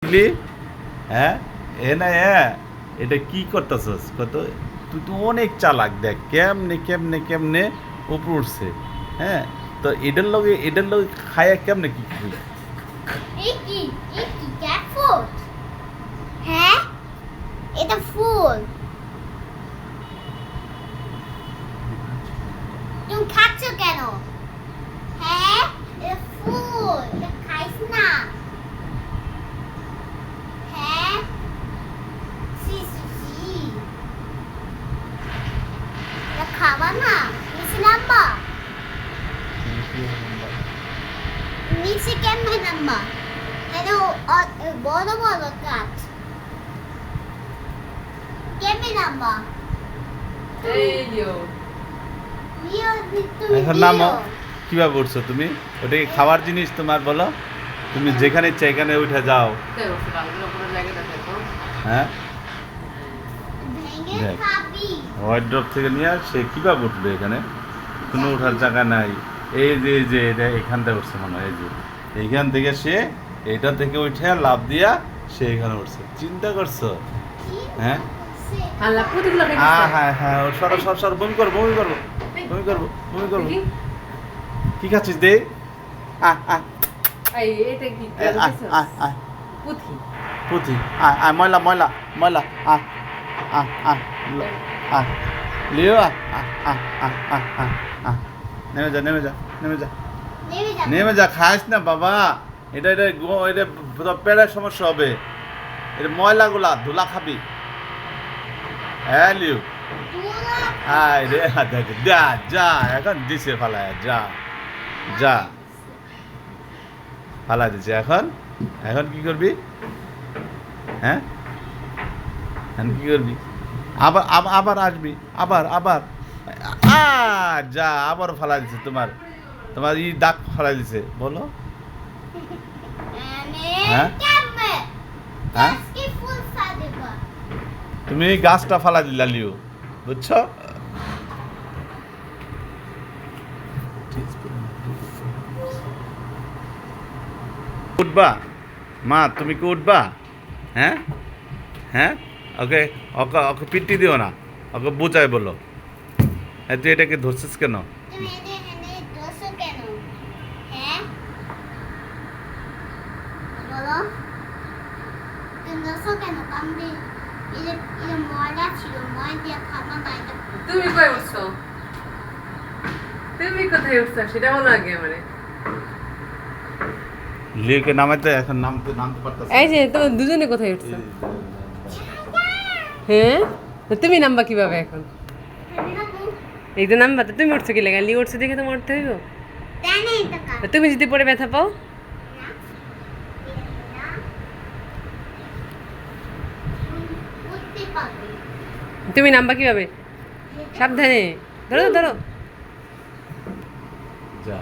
বুঝলি? হ্যাঁ এ না হ্যাঁ এটা কি করতেছস কত? তুই তো অনেক চালাক, দেখ কেমনে কেমনে কেমনে উপর উঠছে। হ্যাঁ তো এটার লগে খায়া কেমনে কি তুই? কি ক্যাট ফুড? হ্যাঁ এটা ফুল। তুমি খাচ্ছ কেন? হ্যাঁ এটা ফুল, এটা খাইস না। হ্যাঁ সি সি সি এটা খাবা না। নিচে নামবা, নিচে কেমনে নামবা? এটা বড় বড় কাঠ, কেমনে নামবা? এখন নামো। কিভাবে উঠছো তুমি? ওটা কি খাওয়ার জিনিস তোমার? বলো, তুমি যেখানে ইচ্ছা এখানে উঠে যাও। হ্যাঁ ভেঙে দেখ, খাবি। ওয়ার্ড্রপ থেকে নিয়ে সে কীভাবে উঠবে? এখানে কোনো ওঠার জায়গা নাই। এই যে এটা এখান থেকে উঠছে মনে হয়, এই যে এইখান থেকে সে এইটা থেকে উঠে লাফ দিয়া সে এখানে উঠছে। চিন্তা করছো? হ্যাঁ হ্যাঁ হ্যাঁ ওর সর বমি করবো কি খাচ্ছিস দে? পুঁথি ময়লা ময়লা ময়লা লিও নেমে যা নেমে যা নেমে যা নেমে যা, খাস না বাবা। এটা পেটের সমস্যা হবে। এটা ময়লাগুলা ধুলা খাবি। হ্যাঁ লিও আয় রে দেখ যা যা এখন দিছে ফালায়, যা যা ফালা দিছে। এখন এখন কি করবি? হ্যাঁ এখন কি করবি? আবার আবার আসবি, আবার যা আবার ফালা দিছে। তোমার তোমার দাগ ফালা দিছে। বলো হ্যাঁ হ্যাঁ তুমি গাছটা ফালা দিলা লিও, বুঝছো? উঠবা মা, তুমি কি উঠবা? হ্যাঁ হ্যাঁ ওকে ওকে ওকে পিটি দিও না, ওকে বোঝায় বলো। হ্যাঁ তুই এটাকে ধরছিস কেন? তুমি কই উঠছো? তুমি কোথায় উঠছো সেটা বলো আগে আমারে। লিওকে নামাইতে এখন নামতে পারতাছ? এই যে তোমরা দুজনে কোথায় উঠছো? হ্যাঁ তুমি নামবা কিভাবে এখন? এই তো নামবা তো, তুমি উঠছো কি লাগা? লিও উঠছে দেখে তো উঠতে হইব। তুমি যদি পরে ব্যথা পাও? তুমি নামবা কিভাবে? সাবধানে ধরো ধরো। যা